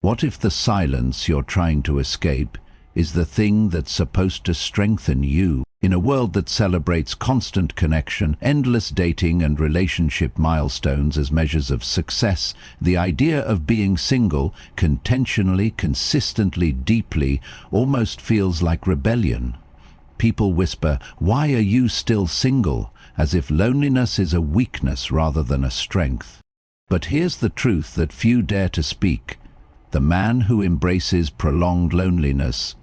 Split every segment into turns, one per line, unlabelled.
What if the silence you're trying to escape is the thing that's supposed to strengthen you? In a world that celebrates constant connection, endless dating and relationship milestones as measures of success, the idea of being single, consistently, deeply, almost feels like rebellion. People whisper, "Why are you still single?" as if loneliness is a weakness rather than a strength. But here's the truth that few dare to speak. The man who embraces prolonged loneliness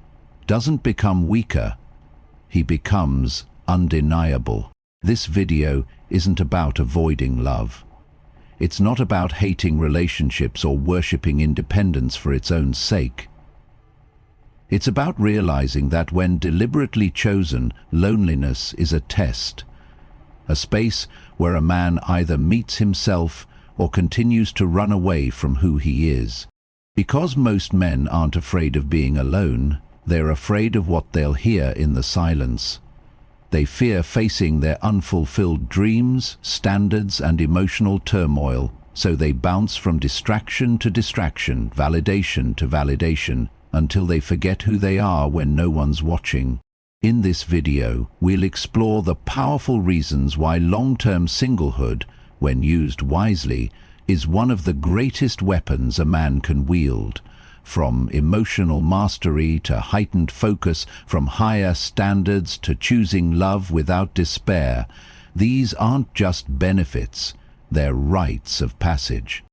doesn't become weaker. He becomes undeniable. This video isn't about avoiding love. It's not about hating relationships or worshipping independence for its own sake. It's about realizing that when deliberately chosen, loneliness is a test. A space where a man either meets himself or continues to run away from who he is. Because most men aren't afraid of being alone, they're afraid of what they'll hear in the silence. They fear facing their unfulfilled dreams, standards, and emotional turmoil, so they bounce from distraction to distraction, validation to validation, until they forget who they are when no one's watching. In this video, we'll explore the powerful reasons why long-term singlehood, when used wisely, is one of the greatest weapons a man can wield. From emotional mastery to heightened focus, from higher standards to choosing love without despair, these aren't just benefits, they're rites of passage.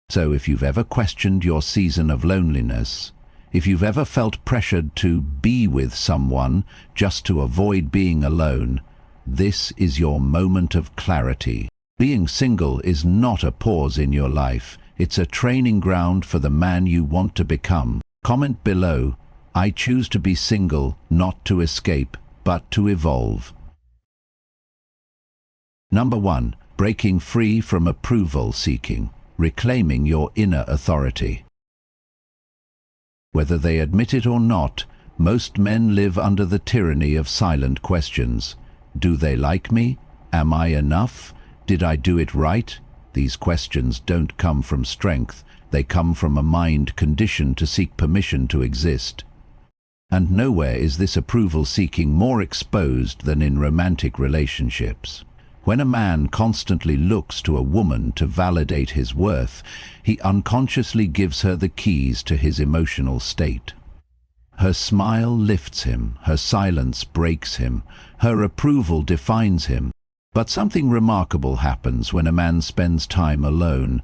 So if you've ever questioned your season of loneliness, if you've ever felt pressured to be with someone just to avoid being alone, this is your moment of clarity. Being single is not a pause in your life. It's a training ground for the man you want to become. Comment below, "I choose to be single, not to escape, but to evolve." Number 1. Breaking free from approval seeking. Reclaiming your inner authority. Whether they admit it or not, most men live under the tyranny of silent questions. Do they like me? Am I enough? Did I do it right? These questions don't come from strength, they come from a mind conditioned to seek permission to exist. And nowhere is this approval seeking more exposed than in romantic relationships. When a man constantly looks to a woman to validate his worth, he unconsciously gives her the keys to his emotional state. Her smile lifts him, her silence breaks him, her approval defines him. But something remarkable happens when a man spends time alone,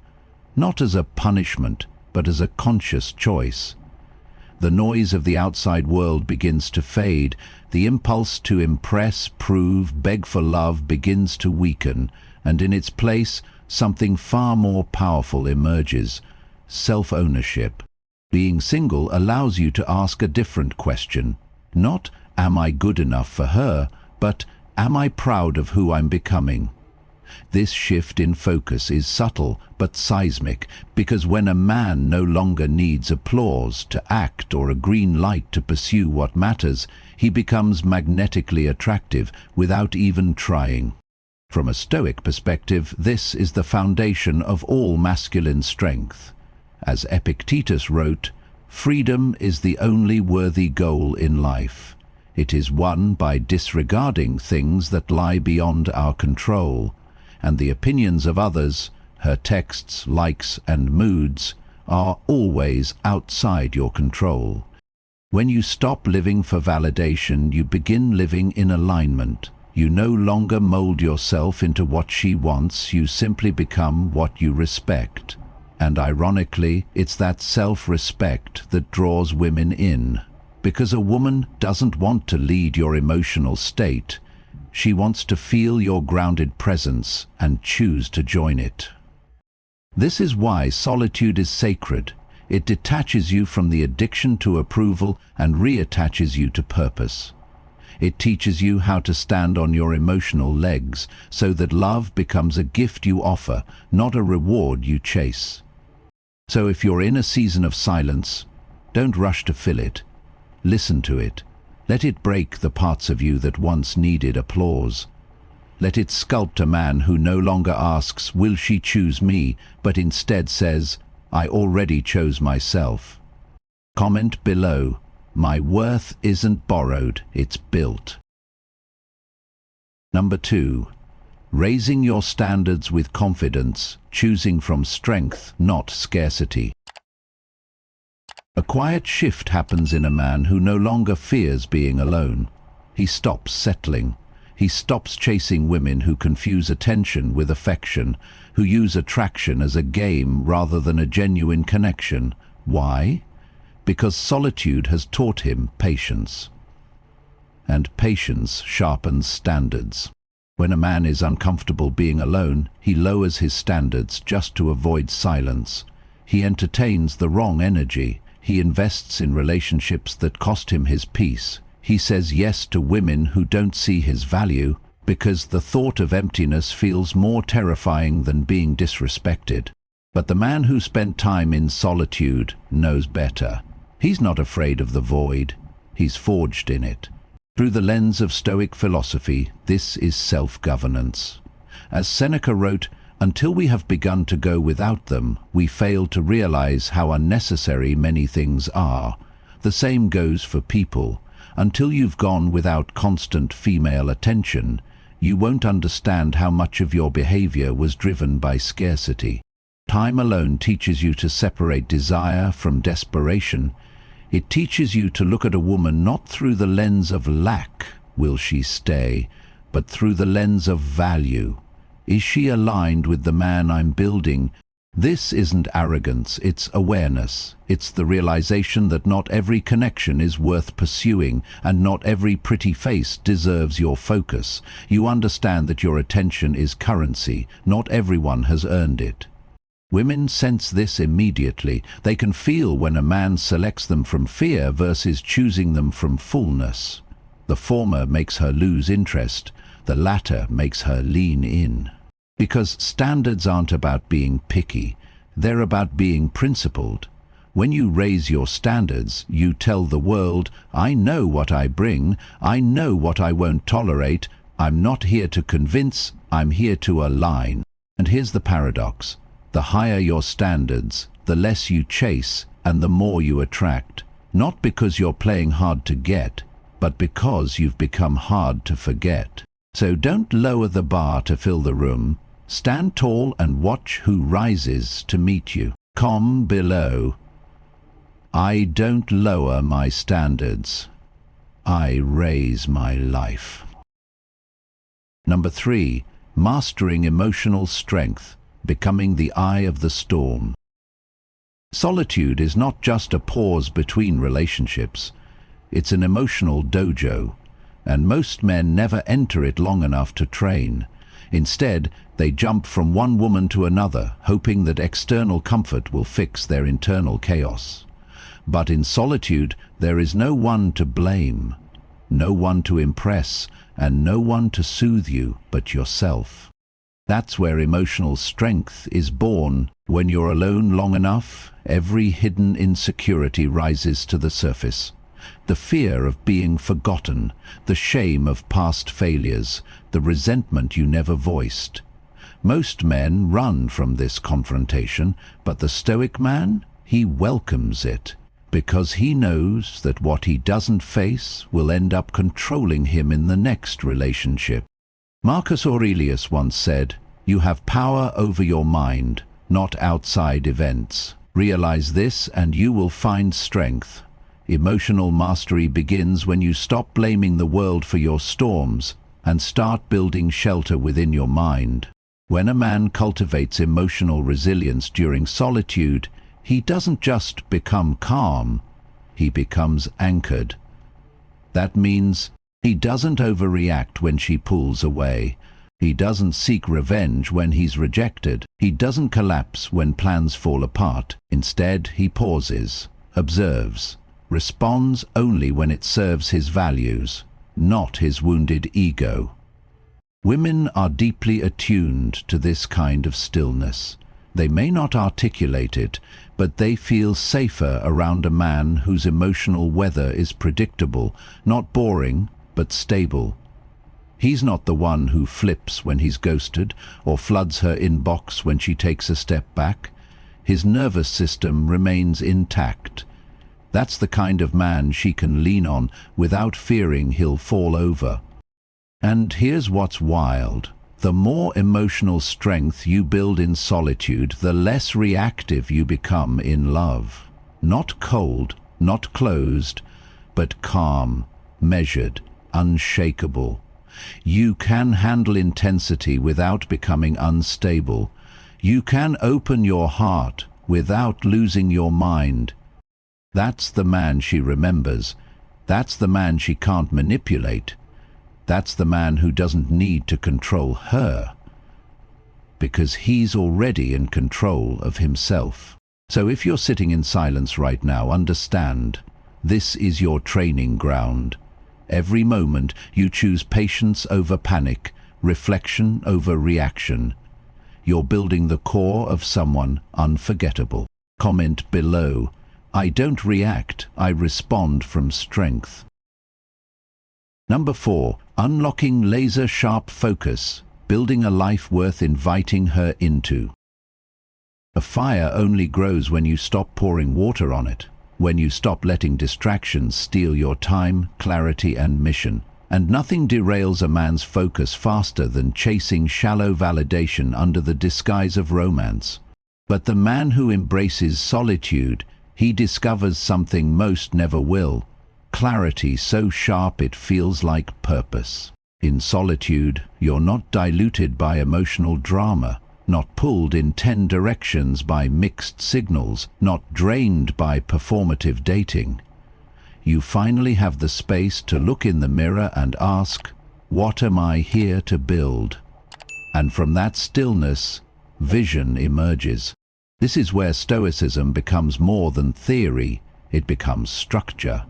not as a punishment, but as a conscious choice. The noise of the outside world begins to fade, the impulse to impress, prove, beg for love begins to weaken, and in its place, something far more powerful emerges: self-ownership. Being single allows you to ask a different question. Not, "Am I good enough for her?" but, "Am I proud of who I'm becoming?" This shift in focus is subtle but seismic, because when a man no longer needs applause to act or a green light to pursue what matters, he becomes magnetically attractive without even trying. From a Stoic perspective, this is the foundation of all masculine strength. As Epictetus wrote, "Freedom is the only worthy goal in life. It is won by disregarding things that lie beyond our control, and the opinions of others, her texts, likes, and moods, are always outside your control." When you stop living for validation, you begin living in alignment. You no longer mold yourself into what she wants, you simply become what you respect. And ironically, it's that self-respect that draws women in. Because a woman doesn't want to lead your emotional state. She wants to feel your grounded presence and choose to join it. This is why solitude is sacred. It detaches you from the addiction to approval and reattaches you to purpose. It teaches you how to stand on your emotional legs so that love becomes a gift you offer, not a reward you chase. So if you're in a season of silence, don't rush to fill it. Listen to it. Let it break the parts of you that once needed applause. Let it sculpt a man who no longer asks, "Will she choose me?" but instead says, "I already chose myself." Comment below. My worth isn't borrowed, it's built. Number 2. Raising your standards with confidence, choosing from strength, not scarcity. A quiet shift happens in a man who no longer fears being alone. He stops settling. He stops chasing women who confuse attention with affection, who use attraction as a game rather than a genuine connection. Why? Because solitude has taught him patience. And patience sharpens standards. When a man is uncomfortable being alone, he lowers his standards just to avoid silence. He entertains the wrong energy. He invests in relationships that cost him his peace. He says yes to women who don't see his value because the thought of emptiness feels more terrifying than being disrespected. But the man who spent time in solitude knows better. He's not afraid of the void. He's forged in it. Through the lens of Stoic philosophy, this is self-governance. As Seneca wrote, until we have begun to go without them, we fail to realize how unnecessary many things are. The same goes for people. Until you've gone without constant female attention, you won't understand how much of your behavior was driven by scarcity. Time alone teaches you to separate desire from desperation. It teaches you to look at a woman not through the lens of lack, will she stay, but through the lens of value. Is she aligned with the man I'm building? This isn't arrogance, it's awareness. It's the realization that not every connection is worth pursuing, and not every pretty face deserves your focus. You understand that your attention is currency. Not everyone has earned it. Women sense this immediately. They can feel when a man selects them from fear versus choosing them from fullness. The former makes her lose interest. The latter makes her lean in. Because standards aren't about being picky, they're about being principled. When you raise your standards, you tell the world, I know what I bring, I know what I won't tolerate, I'm not here to convince, I'm here to align. And here's the paradox. The higher your standards, the less you chase and the more you attract. Not because you're playing hard to get, but because you've become hard to forget. So don't lower the bar to fill the room. Stand tall and watch who rises to meet you. Comment below. I don't lower my standards. I raise my life. Number 3. Mastering emotional strength, becoming the eye of the storm. Solitude is not just a pause between relationships. It's an emotional dojo, and most men never enter it long enough to train. Instead, they jump from one woman to another, hoping that external comfort will fix their internal chaos. But in solitude, there is no one to blame, no one to impress, and no one to soothe you but yourself. That's where emotional strength is born. When you're alone long enough, every hidden insecurity rises to the surface. The fear of being forgotten, the shame of past failures, the resentment you never voiced. Most men run from this confrontation, but the Stoic man, he welcomes it, because he knows that what he doesn't face will end up controlling him in the next relationship. Marcus Aurelius once said, "You have power over your mind, not outside events. Realize this and you will find strength." Emotional mastery begins when you stop blaming the world for your storms and start building shelter within your mind. When a man cultivates emotional resilience during solitude, he doesn't just become calm, he becomes anchored. That means he doesn't overreact when she pulls away. He doesn't seek revenge when he's rejected. He doesn't collapse when plans fall apart. Instead, he pauses, observes, responds only when it serves his values, not his wounded ego. Women are deeply attuned to this kind of stillness. They may not articulate it, but they feel safer around a man whose emotional weather is predictable, not boring, but stable. He's not the one who flips when he's ghosted or floods her inbox when she takes a step back. His nervous system remains intact. That's the kind of man she can lean on without fearing he'll fall over. And here's what's wild. The more emotional strength you build in solitude, the less reactive you become in love. Not cold, not closed, but calm, measured, unshakable. You can handle intensity without becoming unstable. You can open your heart without losing your mind. That's the man she remembers. That's the man she can't manipulate. That's the man who doesn't need to control her, because he's already in control of himself. So if you're sitting in silence right now, understand, this is your training ground. Every moment you choose patience over panic, reflection over reaction. You're building the core of someone unforgettable. Comment below, I don't react, I respond from strength. Number 4. Unlocking laser-sharp focus, building a life worth inviting her into. A fire only grows when you stop pouring water on it, when you stop letting distractions steal your time, clarity and mission. And nothing derails a man's focus faster than chasing shallow validation under the disguise of romance. But the man who embraces solitude, he discovers something most never will. Clarity so sharp it feels like purpose. In solitude, you're not diluted by emotional drama, not pulled in 10 directions by mixed signals, not drained by performative dating. You finally have the space to look in the mirror and ask, what am I here to build? And from that stillness, vision emerges. This is where Stoicism becomes more than theory, it becomes structure.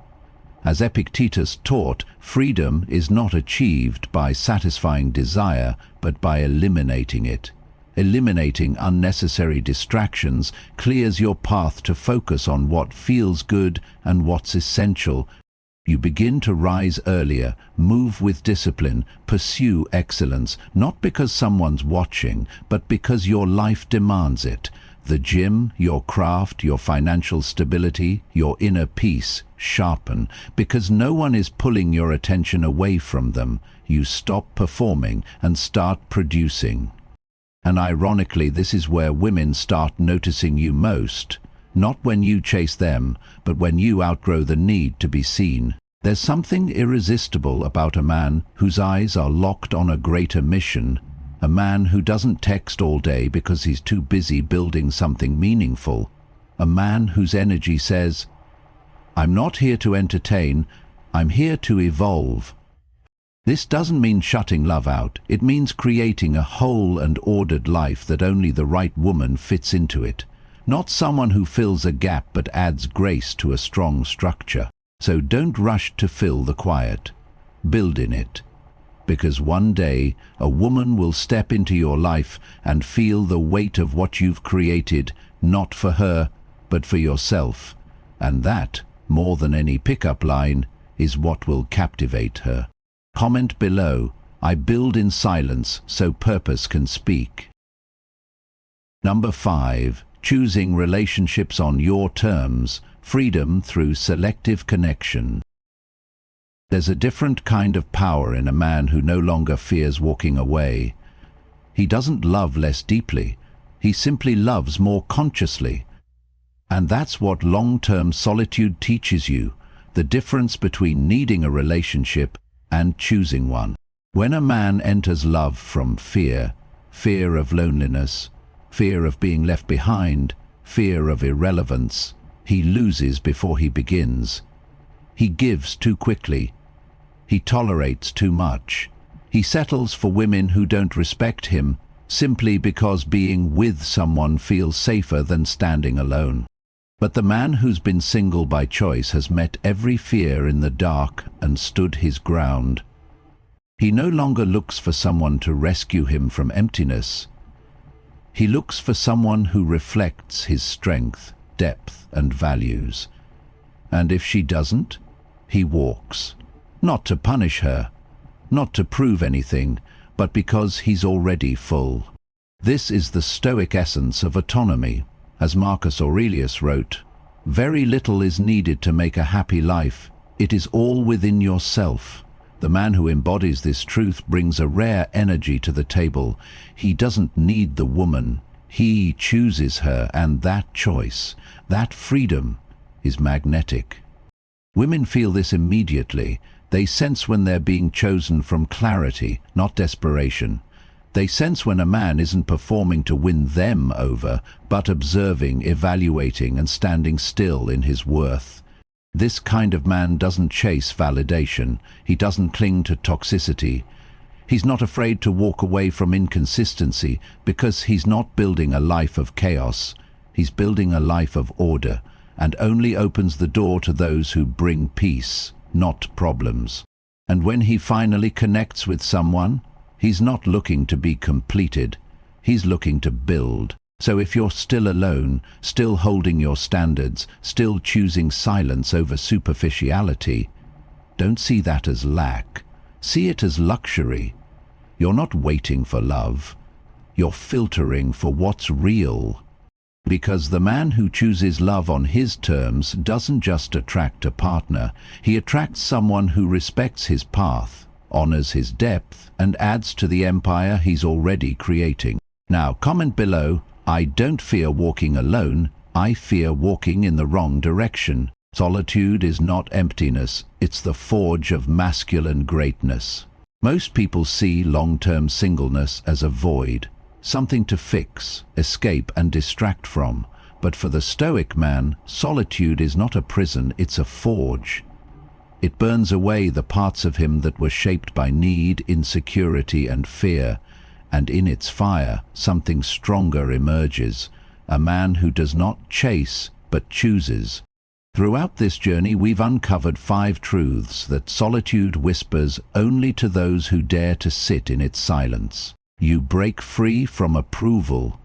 As Epictetus taught, freedom is not achieved by satisfying desire, but by eliminating it. Eliminating unnecessary distractions clears your path to focus on what feels good and what's essential. You begin to rise earlier, move with discipline, pursue excellence, not because someone's watching, but because your life demands it. The gym, your craft, your financial stability, your inner peace sharpen, because no one is pulling your attention away from them. You stop performing and start producing. And ironically, this is where women start noticing you most. Not when you chase them, but when you outgrow the need to be seen. There's something irresistible about a man whose eyes are locked on a greater mission. A man who doesn't text all day because he's too busy building something meaningful. A man whose energy says, I'm not here to entertain, I'm here to evolve. This doesn't mean shutting love out. It means creating a whole and ordered life that only the right woman fits into it. Not someone who fills a gap but adds grace to a strong structure. So don't rush to fill the quiet. Build in it. Because one day a woman will step into your life and feel the weight of what you've created, not for her, but for yourself. And that, more than any pickup line, is what will captivate her. Comment below, I build in silence so purpose can speak. Number 5. Choosing relationships on your terms, freedom through selective connection. There's a different kind of power in a man who no longer fears walking away. He doesn't love less deeply, he simply loves more consciously. And that's what long-term solitude teaches you, the difference between needing a relationship and choosing one. When a man enters love from fear, fear of loneliness, fear of being left behind, fear of irrelevance, he loses before he begins. He gives too quickly. He tolerates too much. He settles for women who don't respect him simply because being with someone feels safer than standing alone. But the man who's been single by choice has met every fear in the dark and stood his ground. He no longer looks for someone to rescue him from emptiness. He looks for someone who reflects his strength, depth and values. And if she doesn't, he walks. Not to punish her, not to prove anything, but because he's already full. This is the Stoic essence of autonomy. As Marcus Aurelius wrote, Very little is needed to make a happy life. It is all within yourself. The man who embodies this truth brings a rare energy to the table. He doesn't need the woman. He chooses her, and that choice, that freedom, is magnetic. Women feel this immediately. They sense when they're being chosen from clarity, not desperation. They sense when a man isn't performing to win them over, but observing, evaluating, and standing still in his worth. This kind of man doesn't chase validation. He doesn't cling to toxicity. He's not afraid to walk away from inconsistency because he's not building a life of chaos. He's building a life of order, and only opens the door to those who bring peace, not problems. And when he finally connects with someone, he's not looking to be completed. He's looking to build. So if you're still alone, still holding your standards, still choosing silence over superficiality, don't see that as lack. See it as luxury. You're not waiting for love. You're filtering for what's real. Because the man who chooses love on his terms doesn't just attract a partner. He attracts someone who respects his path, honors his depth, and adds to the empire he's already creating. Now, comment below, I don't fear walking alone, I fear walking in the wrong direction. Solitude is not emptiness, it's the forge of masculine greatness. Most people see long-term singleness as a void, something to fix, escape, and distract from. But for the Stoic man, solitude is not a prison, it's a forge. It burns away the parts of him that were shaped by need, insecurity, and fear. And in its fire, something stronger emerges, a man who does not chase, but chooses. Throughout this journey, we've uncovered 5 truths that solitude whispers only to those who dare to sit in its silence. You break free from approval.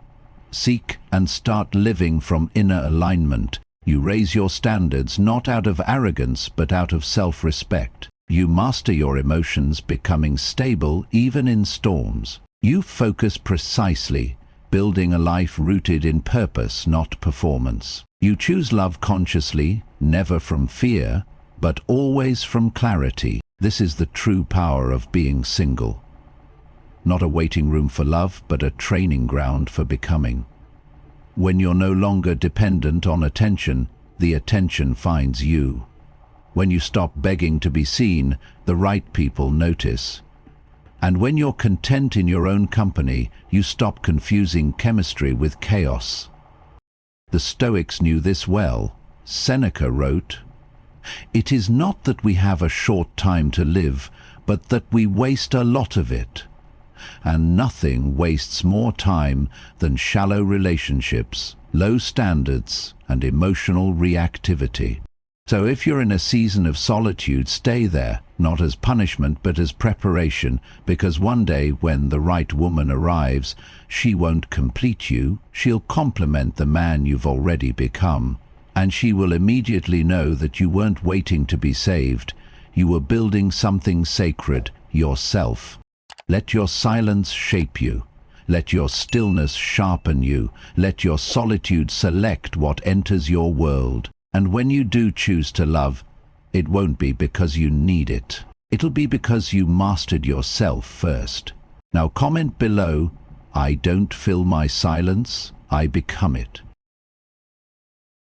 Seek and start living from inner alignment. You raise your standards not out of arrogance, but out of self-respect. You master your emotions, becoming stable even in storms. You focus precisely, building a life rooted in purpose, not performance. You choose love consciously, never from fear, but always from clarity. This is the true power of being single. Not a waiting room for love, but a training ground for becoming. When you're no longer dependent on attention, the attention finds you. When you stop begging to be seen, the right people notice. And when you're content in your own company, you stop confusing chemistry with chaos. The Stoics knew this well. Seneca wrote, "It is not that we have a short time to live, but that we waste a lot of it." And nothing wastes more time than shallow relationships, low standards, and emotional reactivity. So if you're in a season of solitude, stay there, not as punishment but as preparation, because one day when the right woman arrives, she won't complete you, she'll complement the man you've already become. And she will immediately know that you weren't waiting to be saved, you were building something sacred, yourself. Let your silence shape you. Let your stillness sharpen you. Let your solitude select what enters your world. And when you do choose to love, it won't be because you need it. It'll be because you mastered yourself first. Now comment below, I don't fill my silence, I become it.